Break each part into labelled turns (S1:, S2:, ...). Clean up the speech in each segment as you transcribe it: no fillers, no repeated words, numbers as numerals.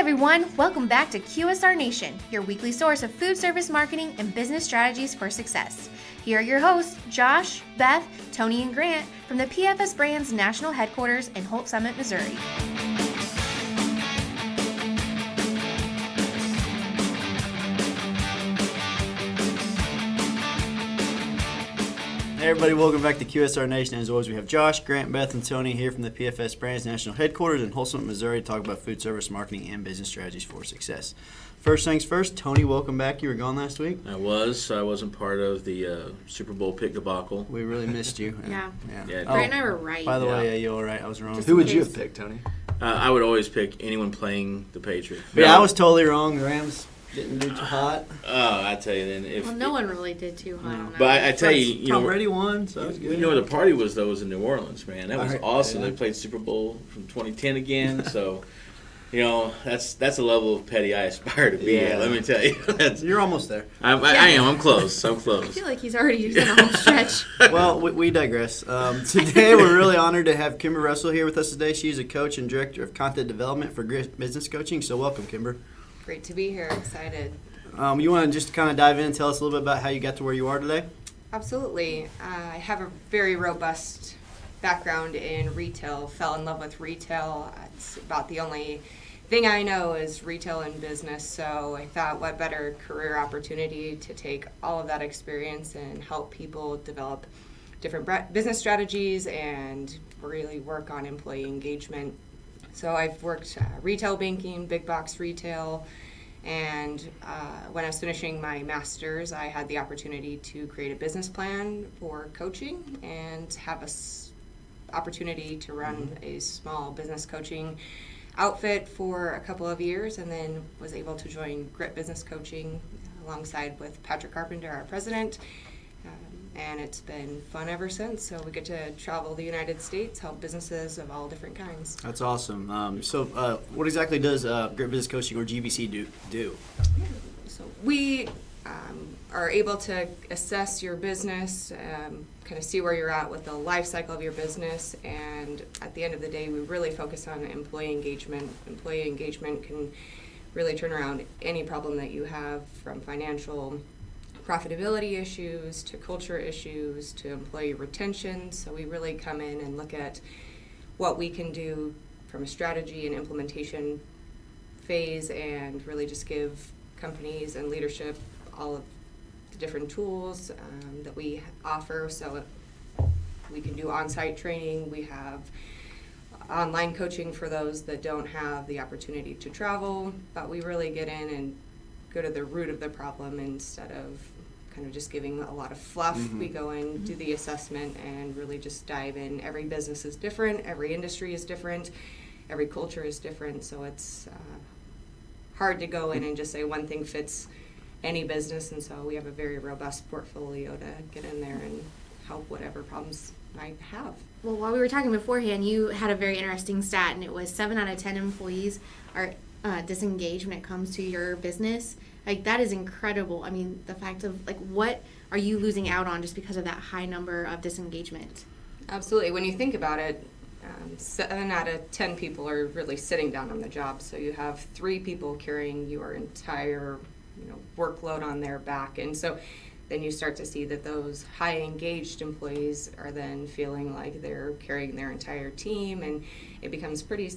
S1: everyone, welcome back to QSR Nation, your weekly source of food service marketing and business strategies for success. Here are your hosts, Josh, Beth, Tony, and Grant from the PFS Brands National Headquarters in Holt Summit, Missouri.
S2: Hey everybody, welcome back to QSR Nation. As always, we have Josh, Grant, Beth, and Tony here from the PFS Brands National Headquarters in Holt Summit, Missouri to talk about food service marketing and business strategies for success. First things first, Tony, welcome back. You were gone last week.
S3: I wasn't part of the Super Bowl pick debacle.
S2: We really missed you.
S1: Yeah.
S3: Grant
S1: and I were right.
S2: By the way, you were right. I was wrong.
S4: Who would you have picked, Tony?
S3: I would always pick anyone playing the Patriots.
S2: Yeah, I was totally wrong. The Rams didn't do too hot.
S3: Oh, I tell you then.
S1: Well, no one really did too hot on that.
S3: But I tell you,
S2: Tom Brady won, so that was good.
S3: You know where the party was, though, was in New Orleans, man. That was awesome.
S2: Yeah.
S3: They played Super Bowl from 2010 again, so... You know, that's a level of petty I aspire to be at, let me tell you.
S2: You're almost there.
S3: I am. I'm close.
S1: I feel like he's already done a home stretch.
S2: Well, we digress. Today, we're really honored to have Kimber Russell here with us today. She's a coach and director of content development for GRITT Business Coaching. So welcome, Kimber.
S5: Great to be here. Excited.
S2: You want to just kind of dive in and tell us a little bit about how you got to where you are today?
S5: Absolutely. I have a very robust background in retail. Fell in love with retail. It's about the only thing I know is retail and business. So I thought, what better career opportunity to take all of that experience and help people develop different business strategies and really work on employee engagement. So I've worked retail banking, big box retail. And when I was finishing my master's, I had the opportunity to create a business plan for coaching and have a opportunity to run a small business coaching outfit for a couple of years, and then was able to join GRITT Business Coaching alongside with Patrick Carpenter, our president. And it's been fun ever since. So we get to travel the United States, help businesses of all different kinds.
S2: That's awesome. So what exactly does GRITT Business Coaching or GBC do?
S5: So we are able to assess your business, kind of see where you're at with the life cycle of your business, and at the end of the day, we really focus on employee engagement. Employee engagement can really turn around any problem that you have, from financial profitability issues to culture issues to employee retention. So we really come in and look at what we can do from a strategy and implementation phase, and really just give companies and leadership all of the different tools that we offer. So we can do on-site training. We have online coaching for those that don't have the opportunity to travel, but we really get in and go to the root of the problem instead of kind of just giving a lot of fluff. Mm-hmm. We go in, do the assessment, and really just dive in. Every business is different, every industry is different, every culture is different, so it's hard to go in and just say one thing fits any business, and so we have a very robust portfolio to get in there and help whatever problems might have.
S1: Well, while we were talking beforehand, you had a very interesting stat, and it was 7 out of 10 employees are disengaged when it comes to your business. Like, that is incredible. I mean, the fact of, like, what are you losing out on just because of that high number of disengagement?
S5: Absolutely. When you think about it, 7 out of 10 people are really sitting down on the job. So you have 3 people carrying your entire, workload on their back. And so then you start to see that those high engaged employees are then feeling like they're carrying their entire team, and it becomes pretty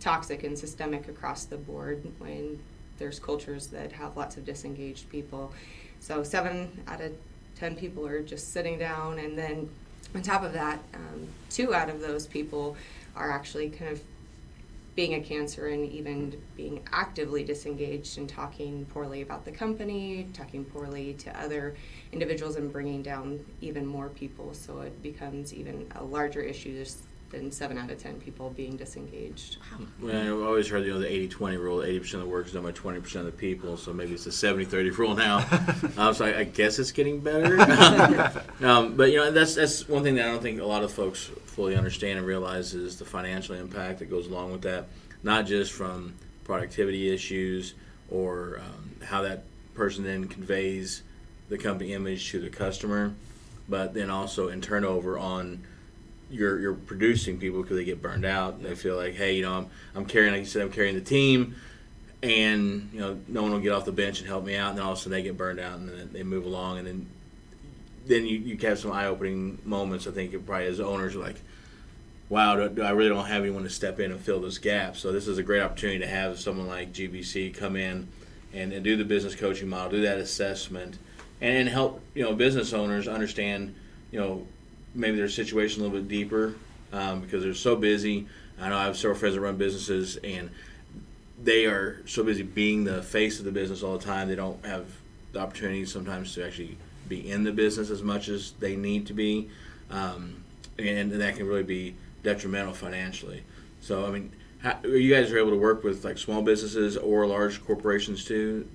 S5: toxic and systemic across the board when there's cultures that have lots of disengaged people. So 7 out of 10 people are just sitting down, and then on top of that, 2 out of those people are actually kind of being a cancer and even being actively disengaged and talking poorly about the company, talking poorly to other individuals, and bringing down even more people. So it becomes even a larger issue than 7 out of 10 people being disengaged.
S3: Well, I've always heard the 80-20 rule. 80% of the work is done by 20% of the people, so maybe it's a 70-30 rule now. So I guess it's getting better. But that's one thing that I don't think a lot of folks fully understand and realize is the financial impact that goes along with that, not just from productivity issues or how that person then conveys the company image to the customer, but then also in turnover on you're producing people because they get burned out and they feel like, hey, I'm carrying, like you said, I'm carrying the team. and no one will get off the bench and help me out, and then all of a sudden they get burned out, and then they move along, and then you have some eye-opening moments. I think it probably as owners are like, wow, I really don't have anyone to step in and fill this gap. So this is a great opportunity to have someone like GBC come in and do the business coaching model, do that assessment, and help business owners understand maybe their situation a little bit deeper, because they're so busy. I know I have several friends that run businesses, and they are so busy being the face of the business all the time. They don't have the opportunity sometimes to actually be in the business as much as they need to be, and that can really be detrimental financially. So, I mean, you guys are able to work with like small businesses or large corporations too?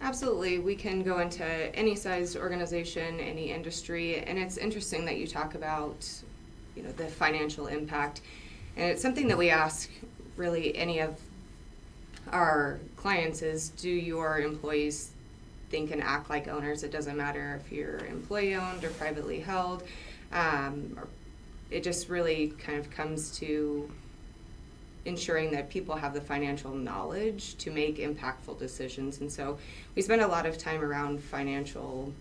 S5: Absolutely. We can go into any size organization, any industry, and it's interesting that you talk about, the financial impact. And it's something that we ask really any of our clients is, do your employees think and act like owners? It doesn't matter if you're employee owned or privately held. It just really kind of comes to ensuring that people have the financial knowledge to make impactful decisions. And so we spend a lot of time around financial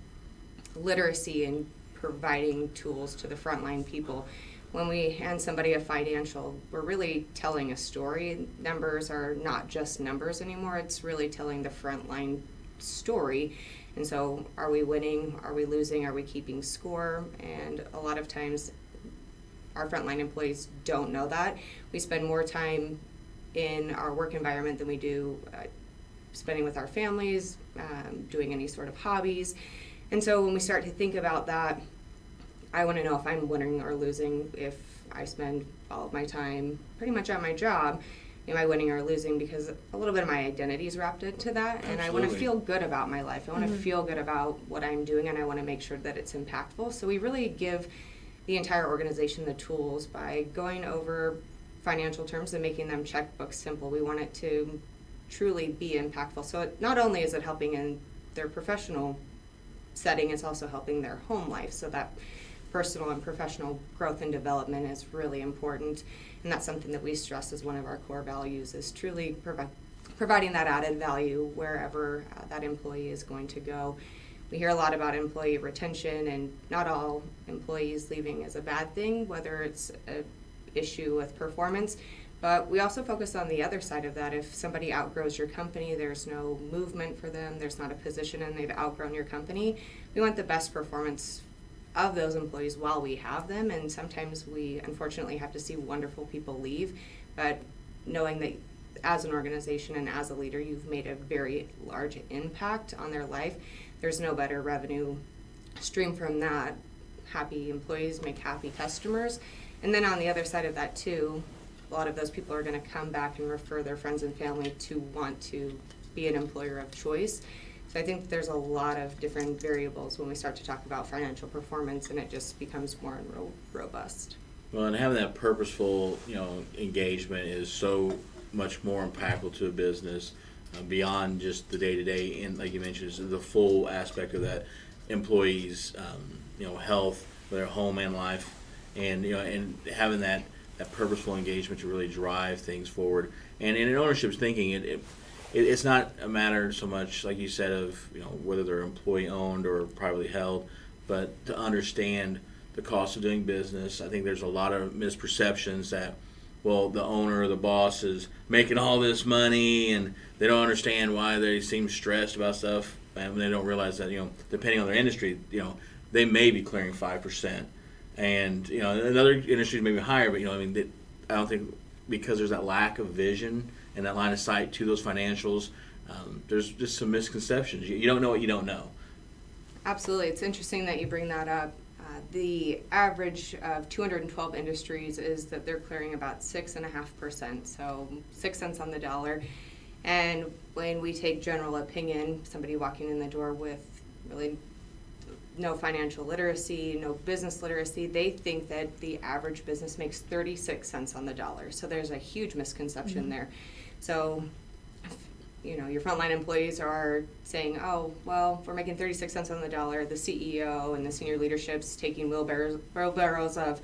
S5: literacy and providing tools to the frontline people. When we hand somebody a financial, we're really telling a story. Numbers are not just numbers anymore. It's really telling the frontline story. And so are we winning? Are we losing? Are we keeping score? And a lot of times our frontline employees don't know that. We spend more time in our work environment than we do spending with our families, doing any sort of hobbies. And so when we start to think about that, I want to know if I'm winning or losing. If I spend all of my time pretty much on my job, am I winning or losing? Because a little bit of my identity is wrapped into that. And I want to feel good about my life. I want to feel good about what I'm doing, and I want to make sure that it's impactful. So we really give the entire organization the tools by going over financial terms and making them checkbook simple. We want it to truly be impactful. So not only is it helping in their professional setting, it's also helping their home life. So that personal and professional growth and development is really important. And that's something that we stress as one of our core values, is truly providing that added value wherever that employee is going to go. We hear a lot about employee retention, and not all employees leaving is a bad thing, whether it's an issue with performance. But we also focus on the other side of that. If somebody outgrows your company, there's no movement for them, there's not a position, and they've outgrown your company, we want the best performance of those employees while we have them. And sometimes we unfortunately have to see wonderful people leave, but knowing that as an organization and as a leader, you've made a very large impact on their life, there's no better revenue stream from that. Happy employees make happy customers. And then on the other side of that too, a lot of those people are going to come back and refer their friends and family to want to be an employer of choice. So I think there's a lot of different variables when we start to talk about financial performance, and it just becomes more and robust.
S3: Well, and having that purposeful, engagement is so much more impactful to a business, beyond just the day-to-day, and like you mentioned, is the full aspect of that employee's, health, their home and life, and and having that purposeful engagement to really drive things forward. And in ownership's thinking, it's not a matter so much, like you said, of whether they're employee owned or privately held, but to understand the cost of doing business. I think there's a lot of misperceptions that, well, the owner or the boss is making all this money and they don't understand why they seem stressed about stuff, and they don't realize that depending on their industry, they may be clearing 5%, and in other industries maybe higher, but I don't think, because there's that lack of vision and that line of sight to those financials, there's just some misconceptions. You don't know what you don't know.
S5: Absolutely. It's interesting that you bring that up. The average of 212 industries is that they're clearing about 6.5%, so 6 cents on the dollar. And when we take general opinion, somebody walking in the door with really no financial literacy, no business literacy, they think that the average business makes 36 cents on the dollar. So there's a huge misconception there. So your frontline employees are saying, oh, well, we're making 36 cents on the dollar. The CEO and the senior leadership's taking wheelbarrows of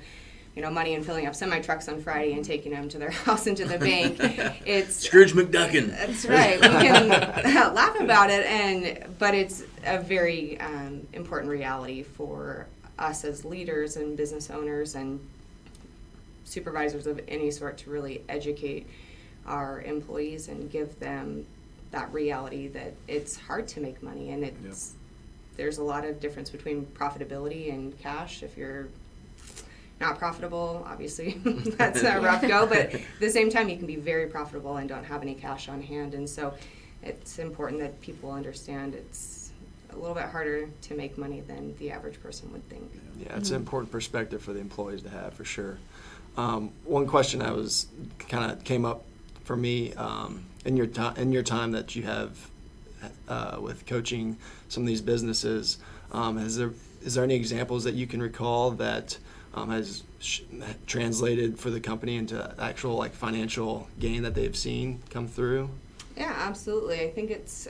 S5: money and filling up semi-trucks on Friday and taking them to their house and to the bank. It's
S3: Scrooge McDuckin.
S5: That's right. We can laugh about it, but it's a very important reality for us as leaders and business owners and supervisors of any sort to really educate our employees and give them that reality that it's hard to make money, and there's a lot of difference between profitability and cash. If you're not profitable, obviously that's a rough go, but at the same time you can be very profitable and don't have any cash on hand. And so it's important that people understand it's a little bit harder to make money than the average person would think.
S4: Yeah, it's an important perspective for the employees to have, for sure. One question I was kind of came up for me in your time that you have with coaching some of these businesses. Is there any examples that you can recall that has translated for the company into actual financial gain that they've seen come through?
S5: Yeah, absolutely. I think it's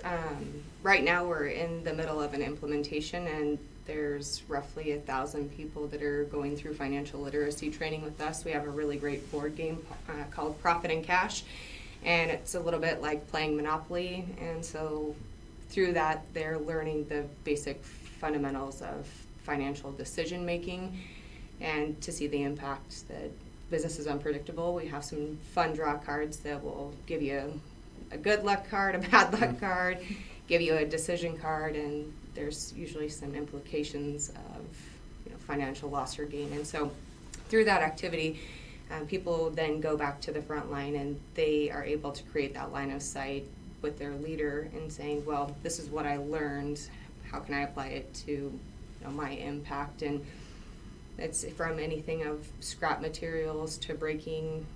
S5: right now we're in the middle of an implementation, and there's roughly 1,000 people that are going through financial literacy training with us. We have a really great board game called Profit and Cash, and it's a little bit like playing Monopoly. And so through that, they're learning the basic fundamentals of financial decision making and to see the impact that business is unpredictable. We have some fun draw cards that will give you a good luck card, a bad luck card, give you a decision card, and there's usually some implications of financial loss or gain. And so through that activity, people then go back to the front line and they are able to create that line of sight with their leader and saying, well, this is what I learned, how can I apply it to my impact? And it's from anything of scrap materials to breaking,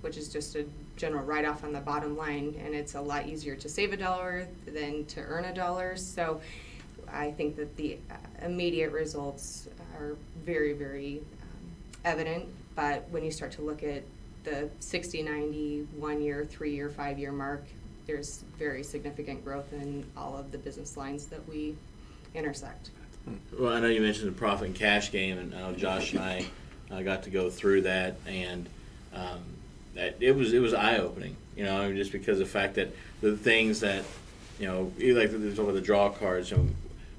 S5: which is just a general write-off on the bottom line, and it's a lot easier to save $1 than to earn $1. So I think that the immediate results are very, very evident, but when you start to look at the 60, 90, 1 year, 3 year, 5 year mark, there's very significant growth in all of the business lines that we intersect.
S3: Well, I know you mentioned the profit and cash game, and I know Josh and I got to go through that, and it was eye opening. Just because of the fact that the things that like over the draw cards,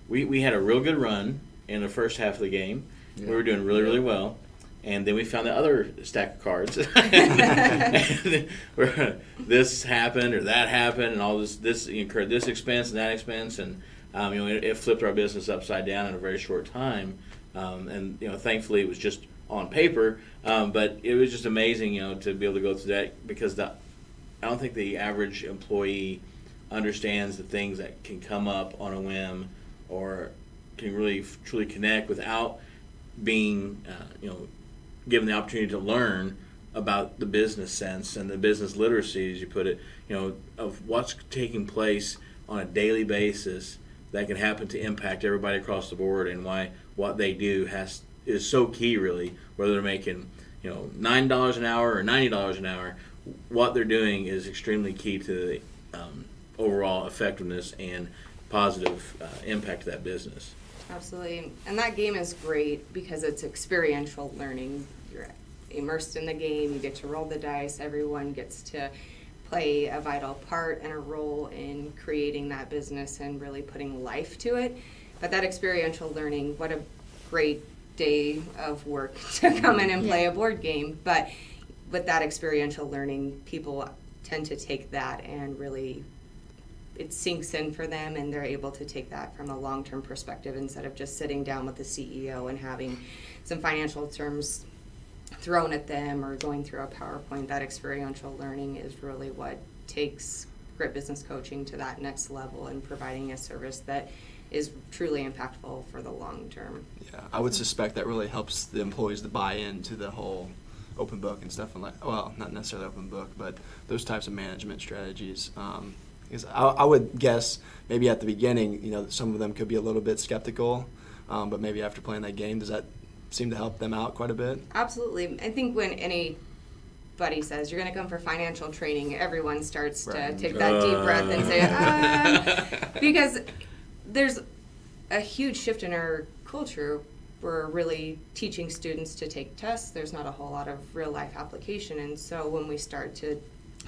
S3: we had a real good run in the first half of the game. Yeah. We were doing really, really well. And then we found the other stack of cards. Where this happened or that happened, and all this incurred this expense and that expense, and it flipped our business upside down in a very short time. And thankfully it was just on paper, but it was just amazing, to be able to go through that, because I don't think the average employee understands the things that can come up on a whim or can really truly connect without being, given the opportunity to learn about the business sense and the business literacy, as you put it, of what's taking place on a daily basis that can happen to impact everybody across the board, and why what they do is so key, really, whether they're making $9 an hour or $90 an hour. What they're doing is extremely key to the overall effectiveness and positive impact of that business.
S5: Absolutely. And that game is great because it's experiential learning. You're immersed in the game, you get to roll the dice, everyone gets to play a vital part and a role in creating that business and really putting life to it. But that experiential learning, what a great day of work to come in and play a board game. But with that experiential learning, people tend to take that and really it sinks in for them, and they're able to take that from a long-term perspective instead of just sitting down with the CEO and having some financial terms thrown at them or going through a PowerPoint. That experiential learning is really what takes GRITT business coaching to that next level and providing a service that is truly impactful for the long term.
S4: Yeah, I would suspect that really helps the employees to buy into the whole open book and stuff, and well, not necessarily open book, but those types of management strategies. Because I would guess maybe at the beginning, some of them could be a little bit skeptical, but maybe after playing that game, does that seem to help them out quite a bit?
S5: Absolutely. I think when anybody says you're going to come for financial training, everyone starts to take that deep breath and say, because there's a huge shift in our culture we're really teaching students to take tests. There's not a whole lot of real life application, and so when we start to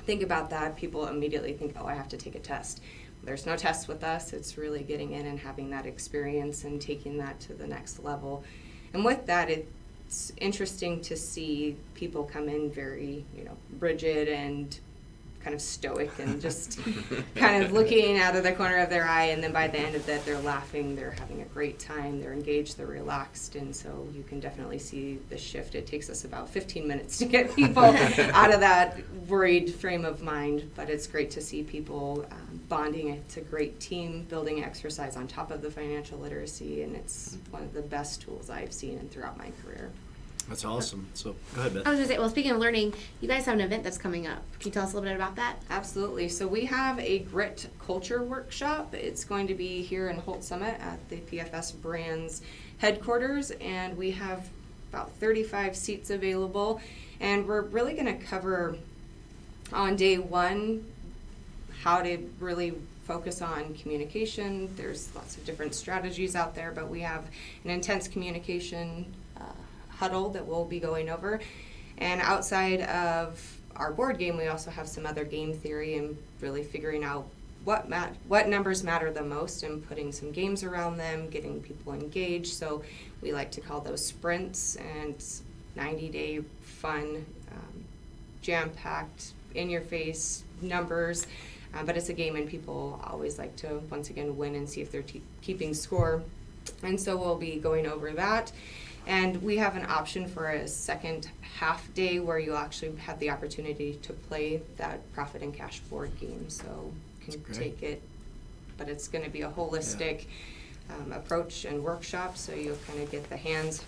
S5: think about that, people immediately think, oh, I have to take a test. There's no test with us. It's really getting in and having that experience and taking that to the next level. And with that, it's interesting to see people come in very, rigid and kind of stoic and just kind of looking out of the corner of their eye, and then by the end of that, they're laughing, they're having a great time, they're engaged, they're relaxed, and so you can definitely see the shift. It takes us about 15 minutes to get people out of that worried frame of mind, but it's great to see people bonding. It's a great team building exercise on top of the financial literacy, and it's one of the best tools I've seen and throughout my career.
S2: That's awesome. So go ahead, Beth.
S1: I was going to say, well, speaking of learning, you guys have an event that's coming up. Can you tell us a little bit about that?
S5: Absolutely. So we have a GRITT culture workshop. It's going to be here in Holt Summit at the PFS Brands headquarters, and we have about 35 seats available. And we're really going to cover on day one how to really focus on communication. There's lots of different strategies out there, but we have an intense communication huddle that we'll be going over. And outside of our board game, we also have some other game theory and really figuring out what numbers matter the most and putting some games around them, getting people engaged. So we like to call those sprints, and 90-day fun, jam-packed, in-your-face numbers. But it's a game, and people always like to, once again, win and see if they're keeping score. And so we'll be going over that. And we have an option for a second half day where you actually have the opportunity to play that profit and cash board game. So you can take it, but it's going to be a holistic approach and workshop. So you'll kind of get the hands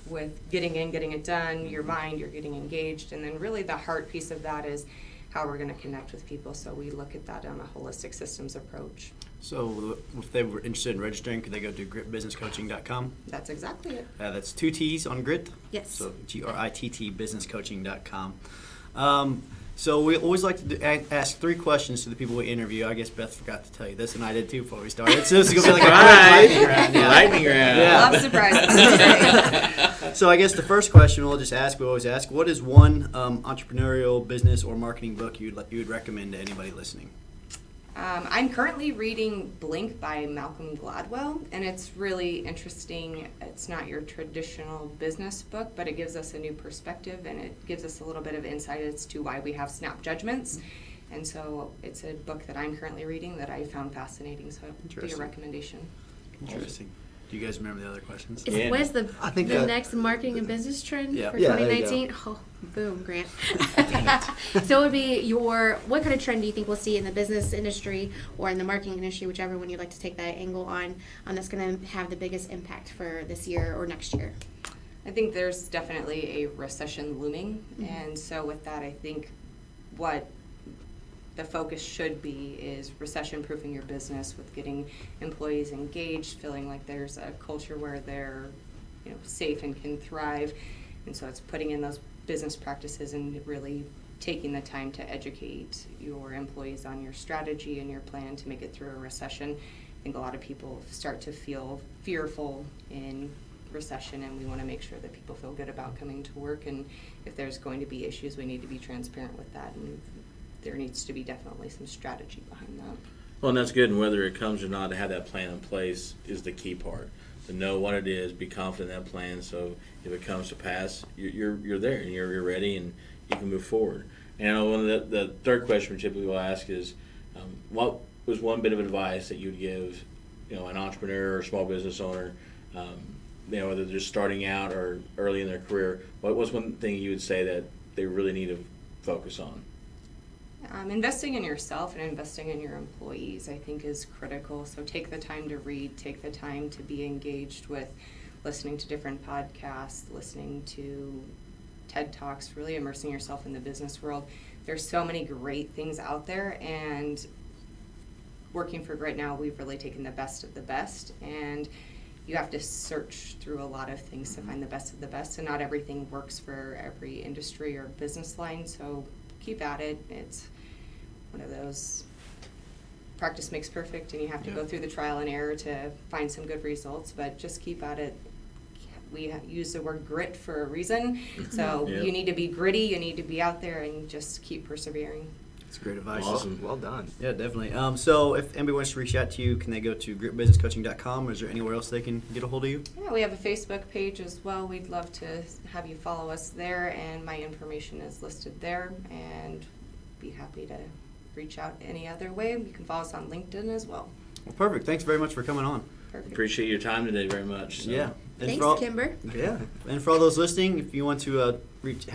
S5: with getting in, getting it done, your mind, you're getting engaged. And then really the heart piece of that is how we're going to connect with people. So we look at that on a holistic systems approach.
S2: So if they were interested in registering, could they go to gritbusinesscoaching.com?
S5: That's exactly it.
S2: That's 2 T's on grit.
S1: Yes.
S2: So GRITT businesscoaching.com. So we always like to ask 3 questions to the people we interview. I guess Beth forgot to tell you this, and I did too before we started. So this is going to be like a lightning round. Yeah.
S3: Lightning round.
S2: Yeah.
S5: Love surprises.
S2: So I guess the first question we'll just ask, we always ask, what is one entrepreneurial business or marketing book you would recommend to anybody listening?
S5: I'm currently reading Blink by Malcolm Gladwell, and it's really interesting. It's not your traditional business book, but it gives us a new perspective, and it gives us a little bit of insight as to why we have snap judgments. And so it's a book that I'm currently reading that I found fascinating, so it would be a recommendation.
S2: Interesting. Do you guys remember the other questions?
S1: What is the
S4: think
S1: next marketing and business trend for
S4: Yeah, there you
S1: 2019? Oh, boom, Grant. So it would be what kind of trend do you think we'll see in the business industry or in the marketing industry, whichever one you'd like to take that angle on that's going to have the biggest impact for this year or next year?
S5: I think there's definitely a recession looming, and so with that, I think what the focus should be is recession-proofing your business with getting employees engaged, feeling like there's a culture where they're safe and can thrive. And so it's putting in those business practices and really taking the time to educate your employees on your strategy and your plan to make it through a recession. I think a lot of people start to feel fearful in recession, and we want to make sure that people feel good about coming to work. And if there's going to be issues, we need to be transparent with that, and there needs to be definitely some strategy behind that.
S3: Well, and that's good, and whether it comes or not, to have that plan in place is the key part. To know what it is, be confident in that plan, so if it comes to pass, you're there, and you're ready, and you can move forward. And one of the third question we typically will ask is, what was one bit of advice that you'd give, an entrepreneur or small business owner, whether they're starting out or early in their career, what was one thing you would say that they really need to focus on?
S5: Investing in yourself and investing in your employees, I think, is critical. So take the time to read, take the time to be engaged with listening to different podcasts, listening to TED Talks, really immersing yourself in the business world. There's so many great things out there, and working for GRITT now, we've really taken the best of the best, and you have to search through a lot of things to find the best of the best, and not everything works for every industry or business line, so keep at it. It's one of those practice makes perfect, and you have to go through the trial and error to find some good results, but just keep at it we use the word grit for a reason. So
S3: Yeah.
S5: you need to be gritty, you need to be out there and just keep persevering.
S2: That's great advice.
S3: Awesome.
S4: Well done.
S2: Yeah, definitely. So if anybody wants to reach out to you, can they go to gritbusinesscoaching.com, or is there anywhere else they can get a hold of you?
S5: Yeah, we have a Facebook page as well. We'd love to have you follow us there, and my information is listed there, and be happy to reach out any other way. You can follow us on LinkedIn as well.
S2: Well, perfect. Thanks very much for coming on.
S5: Perfect.
S3: Appreciate your time today very much. So.
S2: Yeah. And
S1: Thanks,
S2: for all-
S1: Kimber.
S2: Yeah. And for all those listening, if you want to have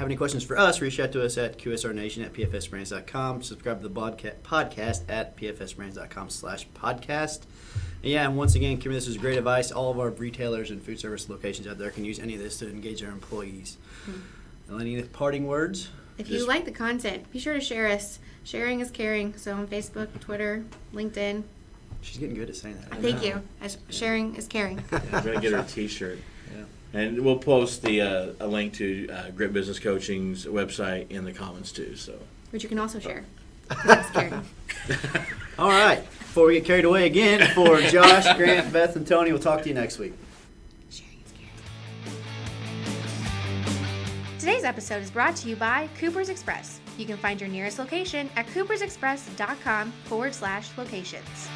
S2: any questions for us, reach out to us at QSR Nation at pfsbrands.com. Subscribe to the podcast at pfsbrands.com/podcast. And once again, Kimber, this is great advice. All of our retailers and food service locations out there can use any of this to engage their employees. And any parting words?
S1: If you like the content, be sure to share us. Sharing is caring. So on Facebook, Twitter, LinkedIn.
S2: She's getting good at saying that.
S1: Thank you. Sharing is caring.
S3: I'm going to get her a T-shirt.
S2: Yeah.
S3: And we'll post a link to Grit Business Coaching's website in the comments too. So.
S1: Which you can also share. 'Cause that's caring.
S2: All right. Before we get carried away again, for Josh, Grant, Beth, and Tony, we'll talk to you next week.
S1: Sharing is caring. Today's episode is brought to you by Cooper's Express. You can find your nearest location at coopersexpress.com/locations.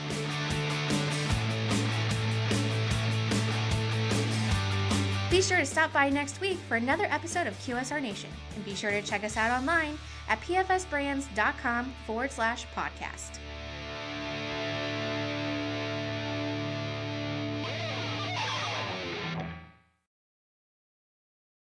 S1: Be sure to stop by next week for another episode of QSR Nation. And be sure to check us out online at pfsbrands.com/podcast.